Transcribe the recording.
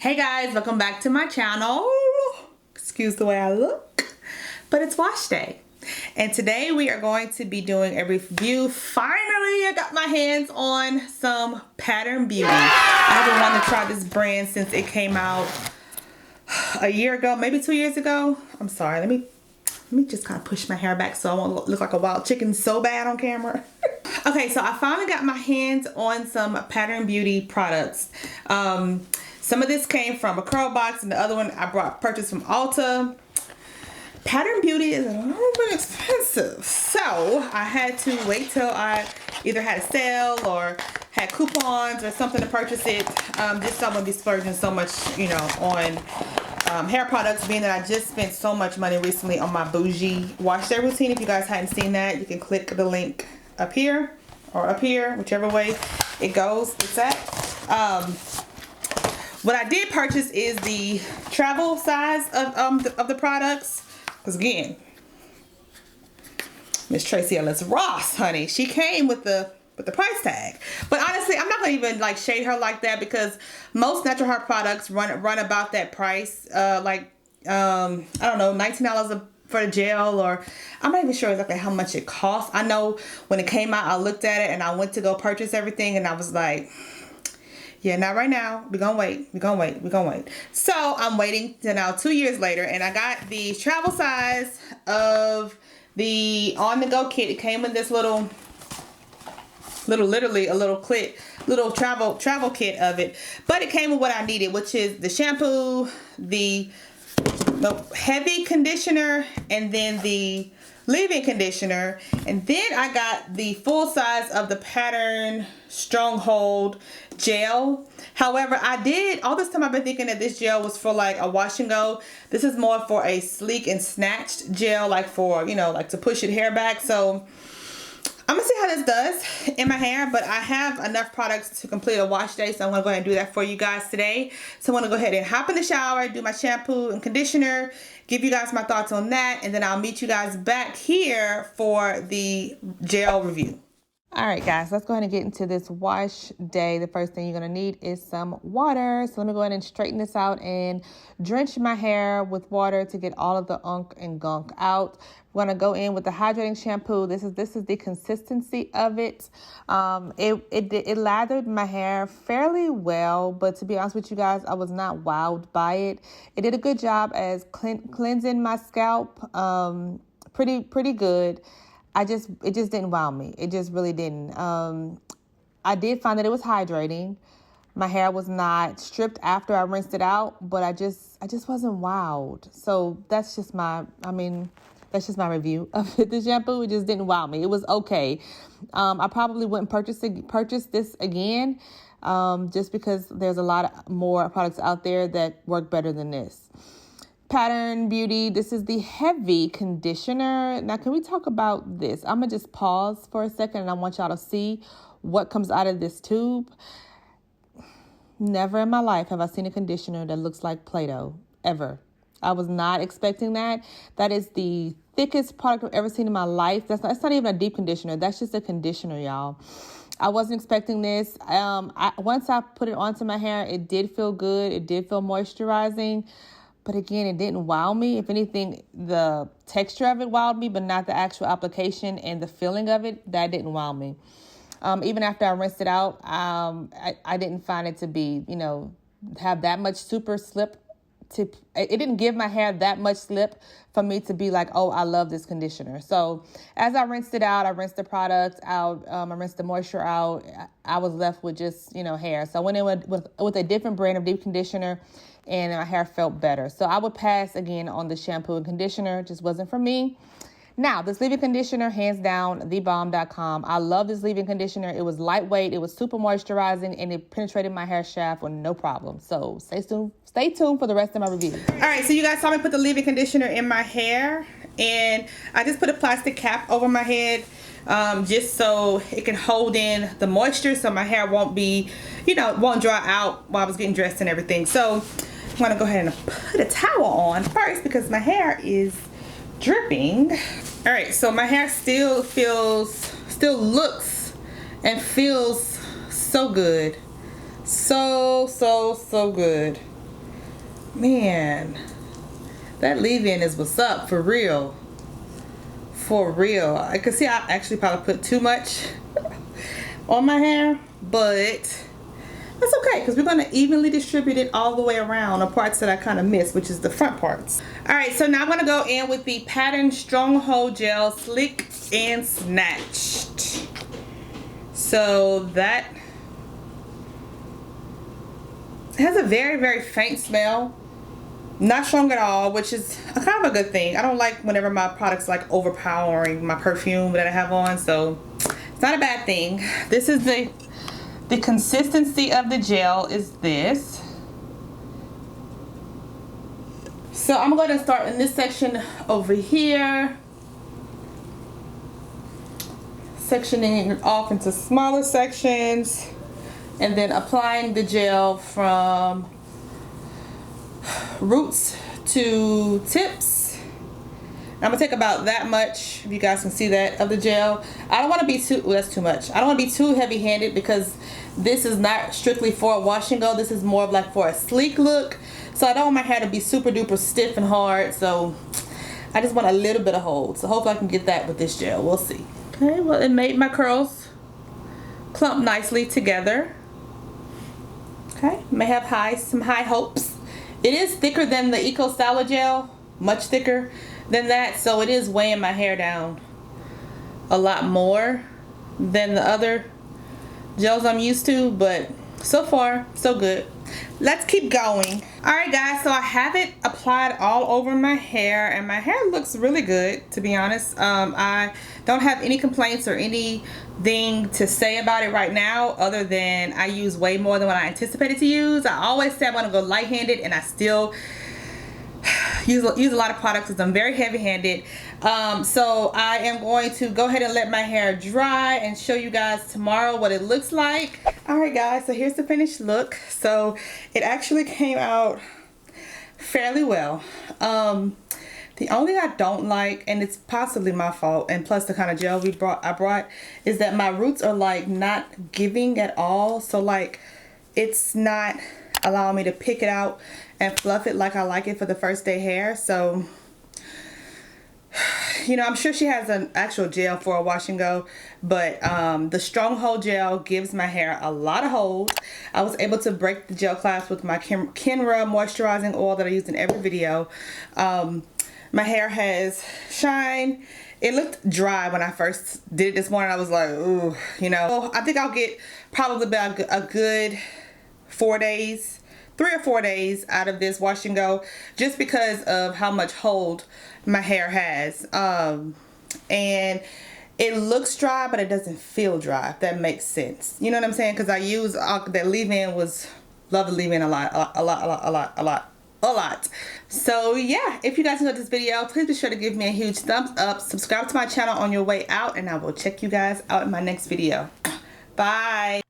Hey guys, welcome back to my channel. Excuse the way I look, but it's wash day. And today we are going to be doing a review. Finally, I got my hands on some Pattern Beauty. I haven't wanted to try this brand since it came out a year ago, maybe 2 years ago. I'm sorry, let me just kind of push my hair back so I won't look like a wild chicken so bad on camera. Okay, so I finally got my hands on some Pattern Beauty products. Some of this came from a curl box and the other one I purchased from Ulta. Pattern Beauty is a little bit expensive, so I had to wait till I either had a sale or had coupons or something to purchase it. Just so I wouldn't be splurging so much, you know, on hair products, being that I just spent so much money recently on my bougie wash day routine. If you guys hadn't seen that, you can click the link up here or up here, whichever way it goes. It's at. What I did purchase is the travel size of the products, because again, Miss Tracy Ellis Ross, honey, she came with the price tag. But honestly, I'm not gonna even like shade her like that, because most natural hair products run about that price. I don't know, $19 for the gel, or I'm not even sure exactly how much it costs. I know when it came out, I looked at it and I went to go purchase everything, and I was like, yeah, not right now. We're gonna wait. We're gonna wait. So I'm waiting till now 2 years later, and I got the travel size of the on-the-go kit. It came in this literally a little travel kit of it. But it came with what I needed, which is the shampoo, the heavy conditioner, and then the leave-in conditioner. And then I got the full size of the Pattern Stronghold gel. However, all this time I've been thinking that this gel was for like a wash and go. This is more for a sleek and snatched gel, like for, you know, like to push your hair back. So I'm gonna see how this does in my hair, but I have enough products to complete a wash day, so I'm gonna go ahead and do that for you guys today. So I'm gonna go ahead and hop in the shower, do my shampoo and conditioner, give you guys my thoughts on that, and then I'll meet you guys back here for the gel review. Alright guys, let's go ahead and get into this wash day. The first thing you're going to need is some water. So let me go ahead and straighten this out and drench my hair with water to get all of the unk and gunk out. We're going to go in with the hydrating shampoo. This is the consistency of it. It lathered my hair fairly well, but to be honest with you guys, I was not wowed by it. It did a good job as cleansing my scalp. Pretty good. It just didn't wow me. It just really didn't. I did find that it was hydrating. My hair was not stripped after I rinsed it out, but I just wasn't wowed. So that's just my review of the shampoo. It just didn't wow me. It was okay. I probably wouldn't purchase this again, just because there's a lot more products out there that work better than this. Pattern Beauty, this is the heavy conditioner. Now, can we talk about this? I'm going to just pause for a second, and I want y'all to see what comes out of this tube. Never in my life have I seen a conditioner that looks like Play-Doh, ever. I was not expecting that. That is the thickest product I've ever seen in my life. It's not even a deep conditioner. That's just a conditioner, y'all. I wasn't expecting this. Once I put it onto my hair, it did feel good. It did feel moisturizing. But again, it didn't wow me. If anything, the texture of it wowed me, but not the actual application and the feeling of it. That didn't wow me. Even after I rinsed it out, I didn't find it to be, you know, have that much super slip. It didn't give my hair that much slip for me to be like, oh, I love this conditioner. So as I rinsed it out, I rinsed the product out, I rinsed the moisture out, I was left with just, you know, hair. So I went in with a different brand of deep conditioner, and my hair felt better. So I would pass again on the shampoo and conditioner. It just wasn't for me. Now, this leave-in conditioner, hands down, thebomb.com. I love this leave-in conditioner. It was lightweight, it was super moisturizing, and it penetrated my hair shaft with no problem. So stay tuned for the rest of my review. All right, so you guys saw me put the leave-in conditioner in my hair, and I just put a plastic cap over my head, just so it can hold in the moisture, so my hair won't be, you know, won't dry out while I was getting dressed and everything. So I'm gonna go ahead and put a towel on first because my hair is dripping. All right, so my hair still looks and feels so good. So good. Man, that leave-in is what's up, for real. For real. I can see I actually probably put too much on my hair, but that's okay because we're going to evenly distribute it all the way around the parts that I kind of missed, which is the front parts. Alright, so now I'm going to go in with the Pattern Stronghold Gel Slick and Snatched. So that has a very, very faint smell. Not strong at all, which is a kind of a good thing. I don't like whenever my products like overpowering my perfume that I have on, so it's not a bad thing. This is the consistency of the gel is this. So I'm going to start in this section over here, sectioning it off into smaller sections, and then applying the gel from roots to tips. I'm gonna take about that much, if you guys can see that, of the gel. I don't want to be too, well, that's too much. I don't want to be too heavy handed because this is not strictly for a wash and go. This is more of like for a sleek look. So I don't want my hair to be super duper stiff and hard. So I just want a little bit of hold. So hopefully I can get that with this gel. We'll see. Okay, well, it made my curls clump nicely together. Okay, may have some high hopes. It is thicker than the Eco Styler gel, much thicker than that, so it is weighing my hair down a lot more than the other gels I'm used to, but so far so good. Let's keep going. Alright guys, so I have it applied all over my hair, and my hair looks really good, to be honest. I don't have any complaints or anything to say about it right now, other than I use way more than what I anticipated to use. I always say I'm going to go light-handed, and I still use a lot of products because I'm very heavy-handed. So I am going to go ahead and let my hair dry and show you guys tomorrow what it looks like. Alright guys, so here's the finished look. So it actually came out fairly well. The only thing I don't like, and it's possibly my fault, and plus the kind of gel I brought, is that my roots are like not giving at all. So like it's not allowing me to pick it out and fluff it like I like it for the first day hair. So, you know, I'm sure she has an actual gel for a wash and go, but the Stronghold gel gives my hair a lot of hold. I was able to break the gel clasp with my Kenra moisturizing oil that I used in every video. My hair has shine. It looked dry when I first did it this morning. I was like, ooh, you know. I think I'll get probably about a good 4 days, 3 or 4 days out of this wash and go, just because of how much hold my hair has. And it looks dry, but it doesn't feel dry, if that makes sense. You know what I'm saying? Because I use that leave-in love the leave-in a lot. So yeah, if you guys enjoyed this video, please be sure to give me a huge thumbs up, subscribe to my channel on your way out, and I will check you guys out in my next video. Bye.